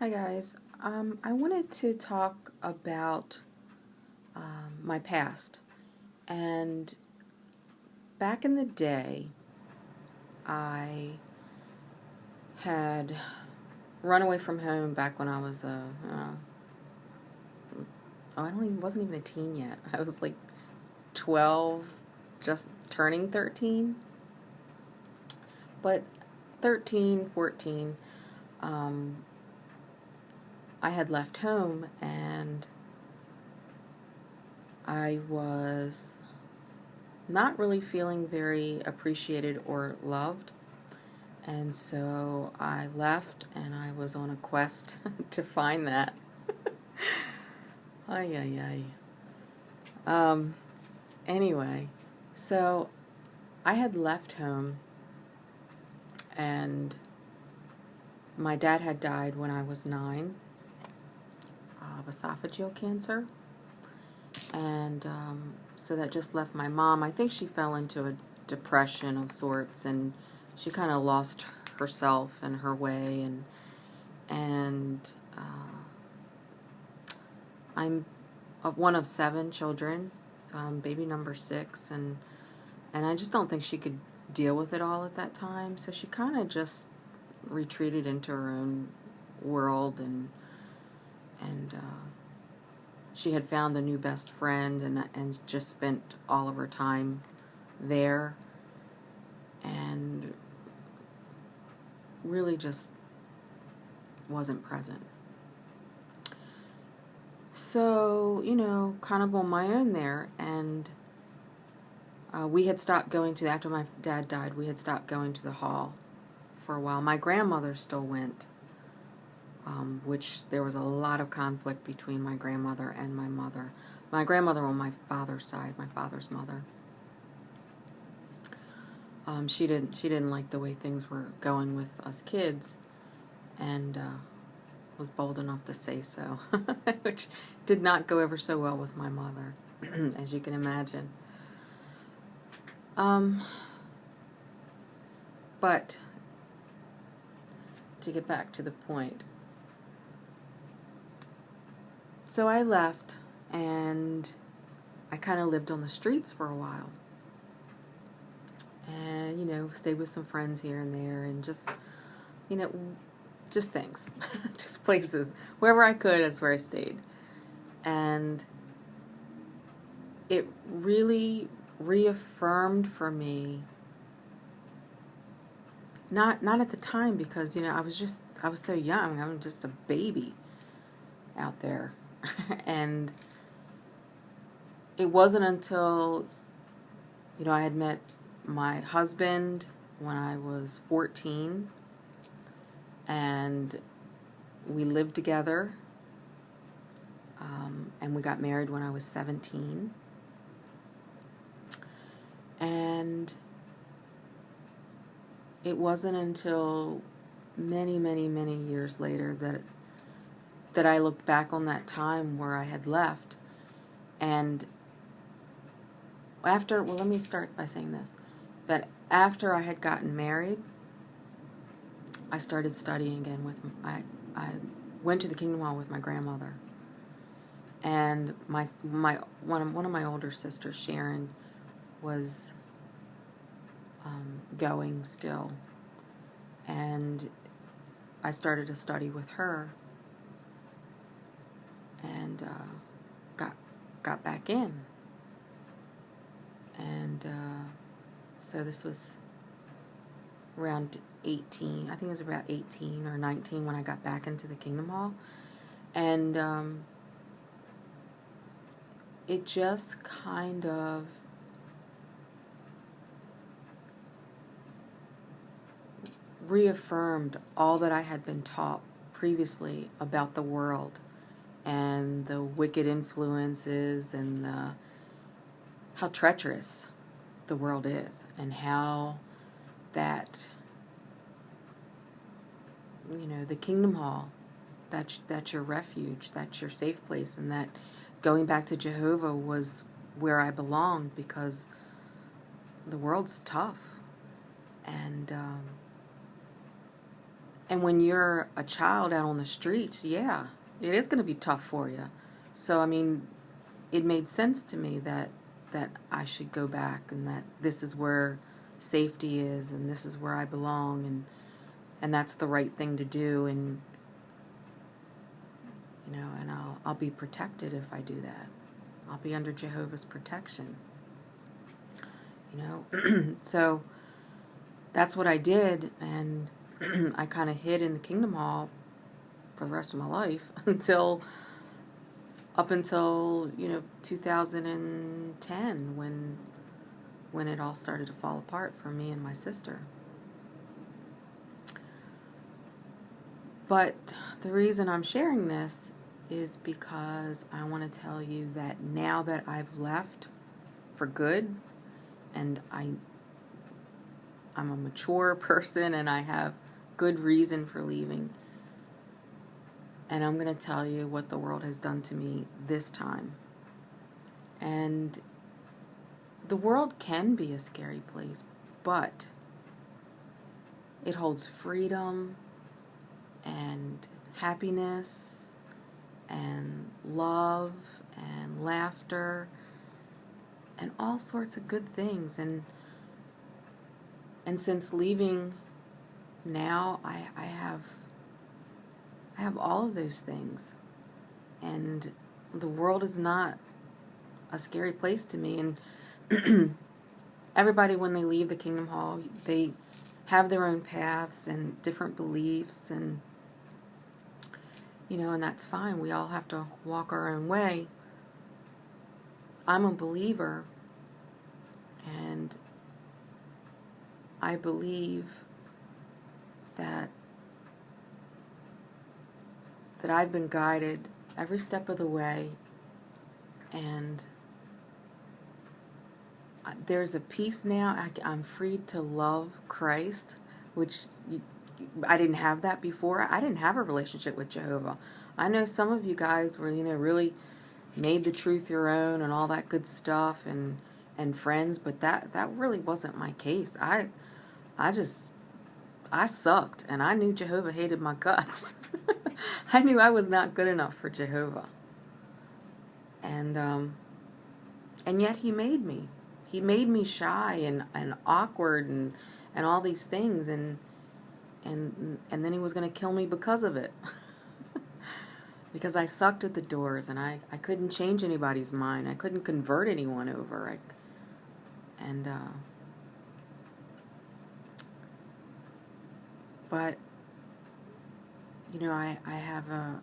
Hi guys. I wanted to talk about my past. And back in the day, I had run away from home back when I was wasn't even a teen yet. I was like 12, just turning 13. But 13, 14, I had left home and I was not really feeling very appreciated or loved. And so I left and I was on a quest to find that. Ay, ay, ay. Anyway, so I had left home and my dad had died when I was 9 of esophageal cancer. And so that just left my mom. I think she fell into a depression of sorts, and she kind of lost herself and her way. And I'm one of 7 children, so I'm baby number 6, and I just don't think she could deal with it all at that time. So she kind of just retreated into her own world, and she had found a new best friend and just spent all of her time there, and really just wasn't present. So, kind of on my own there, and we had stopped going to, after my dad died, we had stopped going to the hall for a while. My grandmother still went, which there was a lot of conflict between my grandmother and my mother. My grandmother on my father's side, my father's mother. She didn't like the way things were going with us kids, and was bold enough to say so, which did not go over so well with my mother, as you can imagine. But to get back to the point, so I left and I kind of lived on the streets for a while, and stayed with some friends here and there, and just just things, just places, wherever I could, that's where I stayed. And it really reaffirmed for me, not at the time, because I was so young. I'm just a baby out there. And it wasn't until I had met my husband when I was 14, and we lived together, and we got married when I was 17. And it wasn't until many, many, many years later that I looked back on that time where I had left. And let me start by saying this, that after I had gotten married, I started studying again I went to the Kingdom Hall with my grandmother. And one of my older sisters, Sharon, was going still, and I started to study with her, and got back in, and so this was around 18. I think it was about 18 or 19 when I got back into the Kingdom Hall, and it just kind of reaffirmed all that I had been taught previously about the world and the wicked influences and how treacherous the world is, and how that the Kingdom Hall, that's your refuge, that's your safe place, and that going back to Jehovah was where I belonged, because the world's tough, and And when you're a child out on the streets, yeah, it is going to be tough for you. So, I mean, it made sense to me that I should go back, and that this is where safety is, and this is where I belong, and that's the right thing to do, and and I'll be protected if I do that. I'll be under Jehovah's protection. So that's what I did, and I kind of hid in the Kingdom Hall for the rest of my life up until 2010, when it all started to fall apart for me and my sister. But the reason I'm sharing this is because I want to tell you that now that I've left for good, and I'm a mature person and I have good reason for leaving, and I'm going to tell you what the world has done to me this time. And the world can be a scary place, but it holds freedom and happiness and love and laughter and all sorts of good things. And since leaving now, I have all of those things. And the world is not a scary place to me. And everybody, when they leave the Kingdom Hall, they have their own paths and different beliefs, and and that's fine. We all have to walk our own way. I'm a believer, and I believe that I've been guided every step of the way, and there's a peace now. I'm free to love Christ, which I didn't have that before. I didn't have a relationship with Jehovah. I know some of you guys were, really made the truth your own and all that good stuff, and friends, but that really wasn't my case. I sucked, and I knew Jehovah hated my guts. I knew I was not good enough for Jehovah. And yet he made me. He made me shy and awkward and all these things, and then he was going to kill me because of it. Because I sucked at the doors, and I couldn't change anybody's mind. I couldn't convert anyone over. But I have a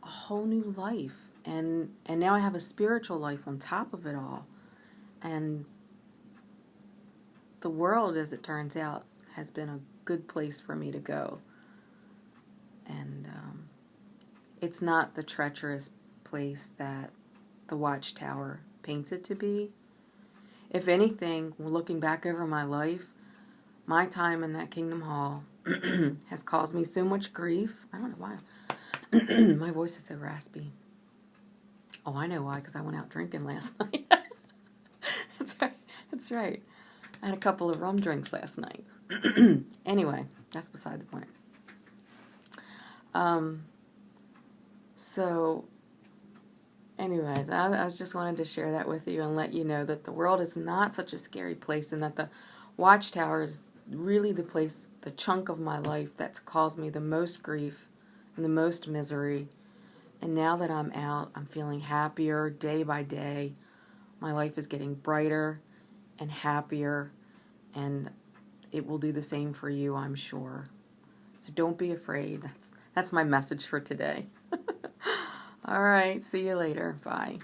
whole new life, and now I have a spiritual life on top of it all. And the world, as it turns out, has been a good place for me to go. And it's not the treacherous place that the Watchtower paints it to be. If anything, looking back over my life, my time in that Kingdom Hall has caused me so much grief. I don't know why. My voice is so raspy. Oh, I know why, because I went out drinking last night. That's right. I had a couple of rum drinks last night. Anyway, that's beside the point. So, anyways, I just wanted to share that with you and let you know that the world is not such a scary place, and that the Watchtower is really the place, the chunk of my life that's caused me the most grief and the most misery. And now that I'm out, I'm feeling happier day by day. My life is getting brighter and happier, and it will do the same for you, I'm sure. So don't be afraid. That's my message for today. All right, see you later. Bye.